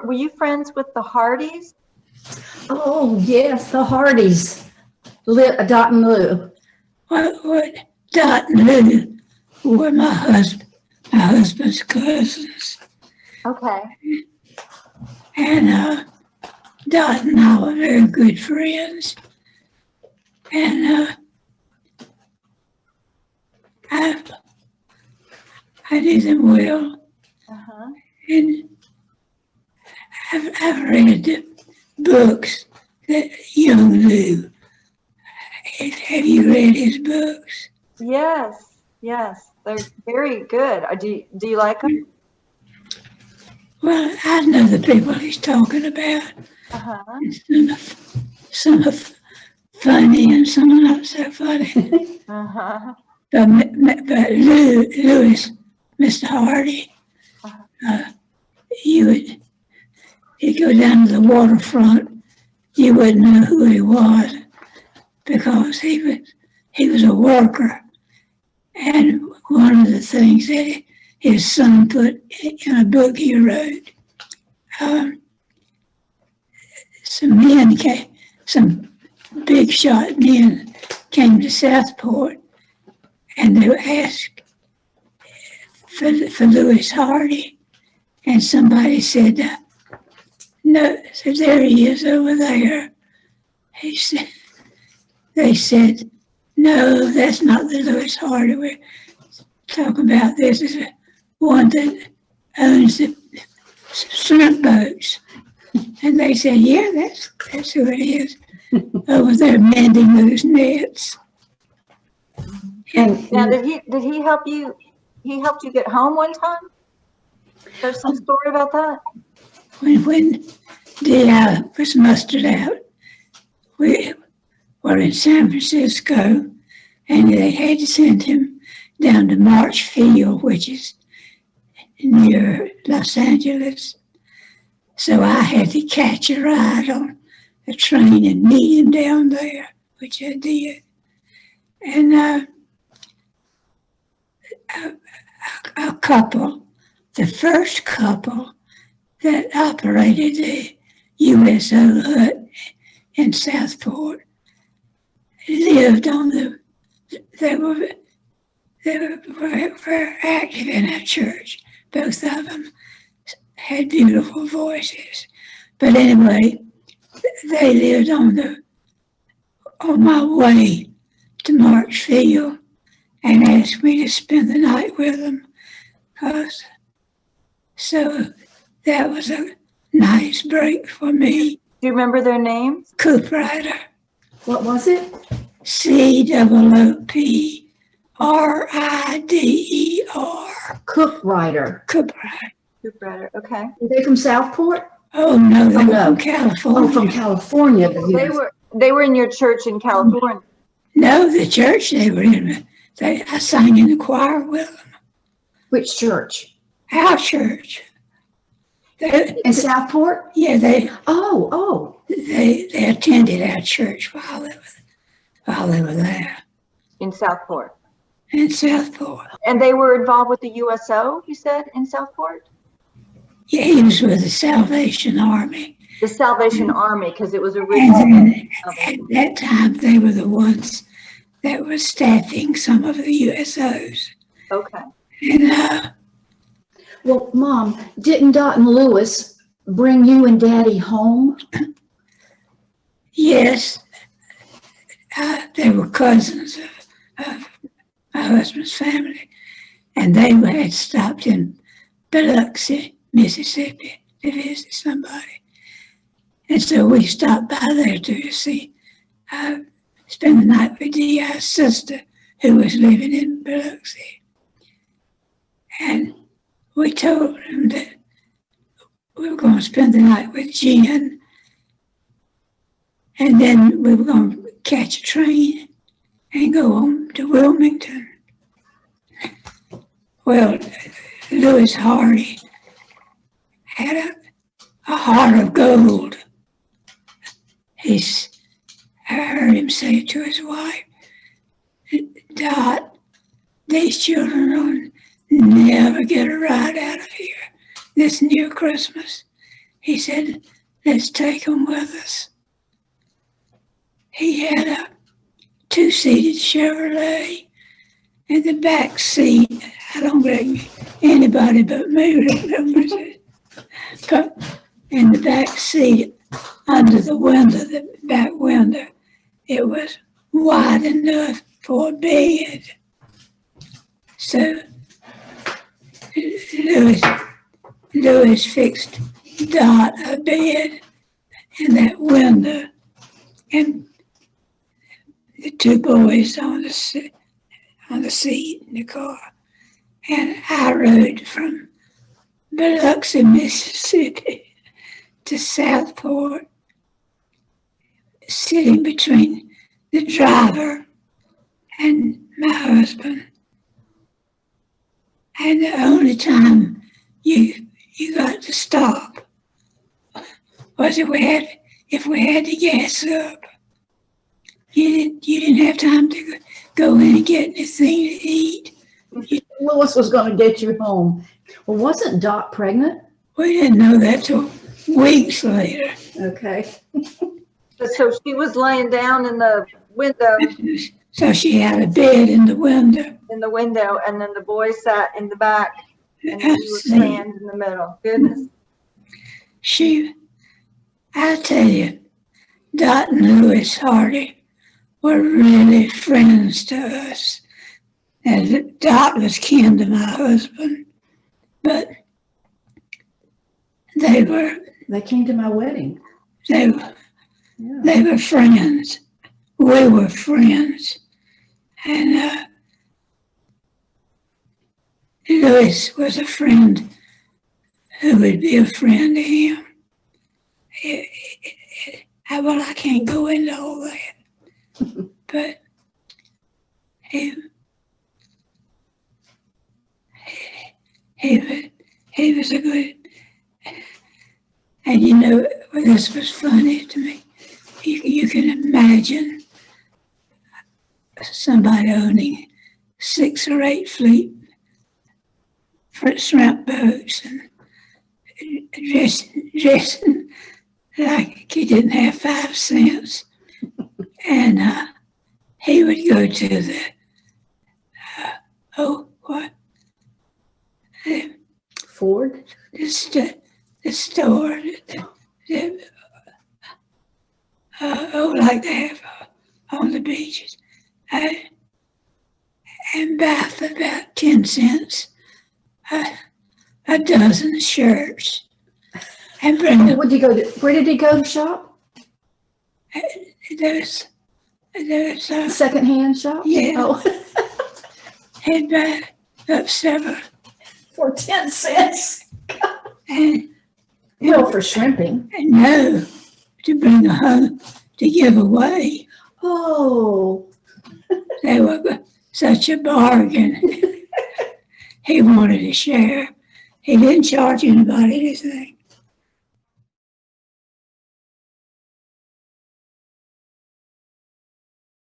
Were you friends with the Hardees? Oh, yes, the Hardees. Dot and Lew. What Dot and Lew were my husband's cousins. Okay. And Dot and I were very good friends. And I did them well. Uh-huh. And I've read the books that young Lew. Have you read his books? Yes, yes, they're very good. Do you like them? Well, I know the people he's talking about. Uh-huh. Some are funny and some are not so funny. Uh-huh. But Lewis, Mr. Hardee, you'd go down to the waterfront, you wouldn't know who he was because he was a worker. And one of the things that his son put in a book he wrote, some big shot men came to Southport and they asked for Lewis Hardee, and somebody said, no, so there he is over there. They said, no, that's not the Lewis Hardee we're talking about. This is one that owns the shrimp boats. And they said, yeah, that's who it is, over there mending those nets. And now, did he help you? He helped you get home one time? There's some story about that? When D.I. was mustered out, we were in San Francisco, and they had to send him down to Marchfield, which is near Los Angeles. So I had to catch a ride on a train and meet him down there, which I did. And a couple, the first couple that operated the USO hut in Southport, lived on they were very active in our church. Both of them had beautiful voices. But anyway, they lived on my way to Marchfield and asked me to spend the night with them. So that was a nice break for me. Do you remember their names? Coop Rider. What was it? COOPRIDER. Cook Rider. Coop Rider. Coop Rider. Okay. Are they from Southport? Oh no, they were no. from California. Oh, from California. They were in your church in California. No, the church they were in. I sang in the choir with them. Which church? Our church. In Southport? Yeah, they attended our church while they were there. In Southport. In Southport. And they were involved with the USO, you said, in Southport? Yeah, he was with the Salvation Army. The Salvation Army, because it was And originally. at that time, they were the ones that were staffing some of the USOs. Okay. And well, Mom, didn't Dot and Lewis bring you and Daddy home? yes, they were cousins of my husband's family, and they had stopped in Biloxi, Mississippi, to visit somebody. And so we stopped by there to see, spend the night with D.I.'s sister, who was living in Biloxi. And we told him that we were going to spend the night with Jen, and then we were going to catch a train and go on to Wilmington. Well, Lewis Hardee had a heart of gold. I heard him say to his wife, Dot, these children will never get a ride out of here this near Christmas. he said, let's take them with us. He had a two-seated Chevrolet. In the back seat, I don't think anybody but me remembers it. But in the back seat, under the window, the back window, it was wide enough for a bed. So Louis fixed Dot a bed in that window, and the two boys on the seat in the car. And I rode from Biloxi, Mississippi to Southport, sitting between the driver and my husband. And the only time you got to stop was if we had to gas up. You didn't have time to go in and get anything to eat. Louis was going to get you home. Well, wasn't Dot pregnant? We didn't know that till weeks later. Okay. So she was laying down in the window, So she had a bed in the window. and then the boy sat in the back, and you were See, standing in the middle. Goodness. I tell you, Dot and Louis Hardee were really friends to us. And Dot was kin to my husband, but they came to my wedding. They were friends. We were friends. And Louis was a friend who would be a friend to him. Well, I can't go into all that, but he was a good, and you know, this was funny to me. You can imagine somebody owning 6 or 8 fleet shrimp boats and dressing like he didn't have 5 cents. And he would go to the, Ford? the store, like they have on the beaches, and buy for about 10 cents a dozen shirts, and bring them. Where did he go to shop? There's Secondhand shop? Yeah. Oh. he'd buy up several, For 10 cents. and No, for shrimping. no, to bring home to give away. Oh. They were such a bargain. He wanted to share. He didn't charge anybody anything.